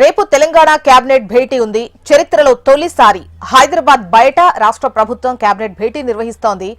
రేపు తెలంగాణ కేబినెట్ భేటీ ఉంది. చరిత్రలో తొలిసారి హైదరాబాద్ బయట రాష్ట్ర ప్రభుత్వం కేబినెట్ భేటీ నిర్వహిస్తోంది.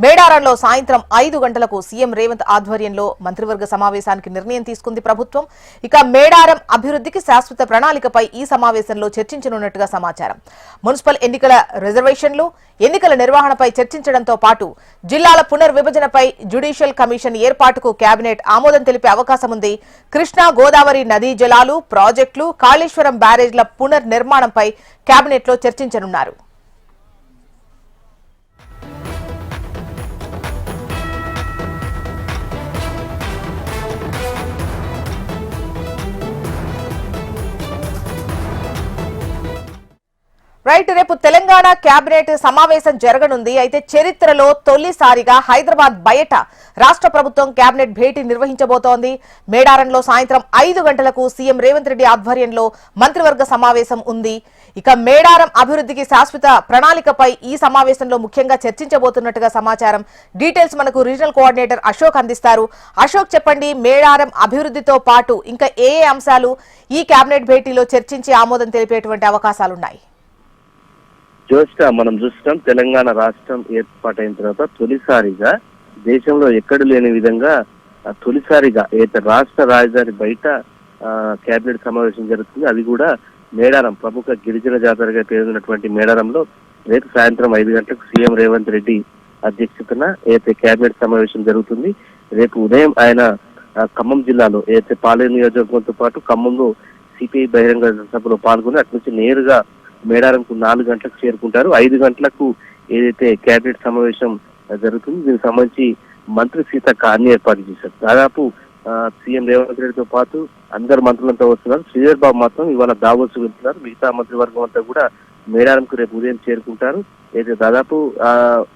మేడారంలో సాయంత్రం 5 గంటలకు సీఎం రేవంత్ ఆధ్వర్యంలో మంత్రివర్గ సమావేశానికి నిర్ణయం తీసుకుంది ప్రభుత్వం. ఇక మేడారం అభివృద్ధికి శాశ్వత ప్రణాళికపై ఈ సమావేశంలో చర్చించనున్నట్టుగా సమాచారం. మున్సిపల్ ఎన్నికల రిజర్వేషన్లు, ఎన్నికల నిర్వహణపై చర్చించడంతో పాటు జిల్లాల పునర్విభజనపై జ్యుడిషియల్ కమిషన్ ఏర్పాటుకు కేబినెట్ ఆమోదం తెలిపే అవకాశం ఉంది. కృష్ణా గోదావరి నదీ జలాలు, ప్రాజెక్టులు, కాళేశ్వరం బ్యారేజ్ల పునర్నిర్మాణంపై కేబినెట్లో చర్చించనున్నారు. రేపు తెలంగాణ కేబినెట్ సమావేశం జరగనుంది. అయితే చరిత్రలో తొలిసారిగా హైదరాబాద్ బయట రాష్ట్ర ప్రభుత్వం కేబినెట్ భేటీ నిర్వహించబోతోంది. మేడారంలో సాయంత్రం 5 గంటలకు సీఎం రేవంత్ రెడ్డి ఆధ్వర్యంలో మంత్రివర్గ సమావేశం ఉంది. ఇక మేడారం అభివృద్ధికి శాశ్వత ప్రణాళికపై ఈ సమావేశంలో ముఖ్యంగా చర్చించబోతున్నట్టుగా సమాచారం. డీటెయిల్స్ మనకు రీజనల్ కోఆర్డినేటర్ అశోక్ అందిస్తారు. అశోక్, చెప్పండి, మేడారం అభివృద్ధితో పాటు ఇంకా ఏ అంశాలు ఈ కేబినెట్ భేటీలో చర్చించి ఆమోదం తెలిపేటువంటి అవకాశాలున్నాయి? జోష్ట, మనం చూస్తాం, తెలంగాణ రాష్ట్రం ఏర్పాటైన తర్వాత తొలిసారిగా దేశంలో ఎక్కడ లేని విధంగా తొలిసారిగా రాష్ట్ర రాజధాని బయట కేబినెట్ సమావేశం జరుగుతుంది. అది కూడా మేడారం, ప్రముఖ గిరిజన జాతరగా పేరున్నటువంటి మేడారంలో రేపు సాయంత్రం 5 గంటలకు సీఎం రేవంత్ రెడ్డి అధ్యక్షతన కేబినెట్ సమావేశం జరుగుతుంది. రేపు ఉదయం ఆయన ఖమ్మం జిల్లాలో పాలేరు నియోజకవర్గంతో పాటు ఖమ్మంలో సిపిఐ బహిరంగ సభలో పాల్గొని అటు నుంచి నేరుగా మేడారంకు 4 గంటలకు చేరుకుంటారు. 5 గంటలకు ఏదైతే కేబినెట్ సమావేశం జరుగుతుంది, దీనికి సంబంధించి మంత్రి సీతక్క అన్ని ఏర్పాట్లు చేశారు. దాదాపు సీఎం రేవంత్ రెడ్డితో పాటు అందరు మంత్రులంతా వస్తున్నారు. శ్రీధర్ బాబు మాత్రం ఇవాళ దావోస్ వెళ్తున్నారు. మిగతా మంత్రివర్గం అంతా కూడా మేడారంకు రేపు ఉదయం చేరుకుంటారు. అయితే దాదాపు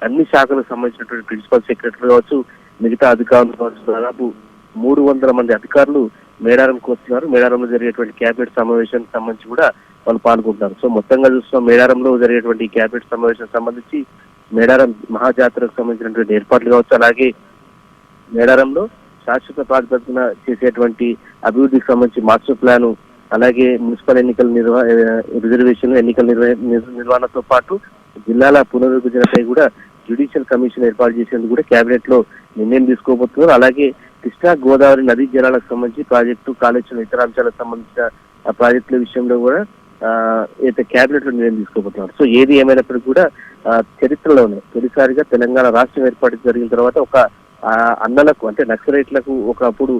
అన్ని శాఖలకు సంబంధించినటువంటి ప్రిన్సిపల్ సెక్రటరీ కావచ్చు, మిగతా అధికారులు కావచ్చు, దాదాపు 300 మంది అధికారులు మేడారంకు వస్తున్నారు. మేడారంలో జరిగేటువంటి కేబినెట్ సమావేశానికి సంబంధించి కూడా వాళ్ళు పాల్గొంటున్నారు. సో మొత్తంగా చూస్తున్నాం, మేడారంలో జరిగేటువంటి కేబినెట్ సమావేశం సంబంధించి మేడారం మహాజాతరకు సంబంధించినటువంటి ఏర్పాట్లు కావచ్చు, అలాగే మేడారంలో శాశ్వత ప్రాతిపదికన చేసేటువంటి అభివృద్ధికి సంబంధించి మాస్టర్ ప్లాన్, అలాగే మున్సిపల్ ఎన్నికల రిజర్వేషన్, ఎన్నికల నిర్వహణతో పాటు జిల్లాల పునర్విభజనపై కూడా జ్యుడిషియల్ కమిషన్ ఏర్పాటు చేసేందుకు కూడా కేబినెట్ లో నిర్ణయం తీసుకోబోతున్నారు. అలాగే కృష్ణా గోదావరి నదీ జలాలకు సంబంధించి ప్రాజెక్టు, కాళేశ్వరం, ఇతర అంశాలకు సంబంధించిన ఆ ప్రాజెక్టుల విషయంలో కూడా కేబినెట్ లో నిర్ణయం తీసుకోబోతున్నారు. సో ఏది ఏమైనప్పటికీ కూడా చరిత్రలోనే తొలిసారిగా తెలంగాణ రాష్ట్రం ఏర్పాటు జరిగిన తర్వాత ఒక అన్నలకు, అంటే నక్సలైట్లకు ఒకప్పుడు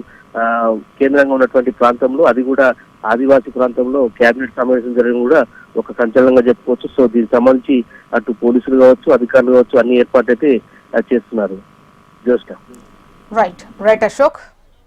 కేంద్రంగా ఉన్నటువంటి ప్రాంతంలో, అది కూడా ఆదివాసీ ప్రాంతంలో కేబినెట్ సమావేశం జరగడం కూడా ఒక సంచలనంగా చెప్పుకోవచ్చు. సో దీనికి సంబంధించి అటు పోలీసులు కావచ్చు, అధికారులు కావచ్చు, అన్ని ఏర్పాటు అయితే చేస్తున్నారు. జోష్ట. రైట్ అశోక్.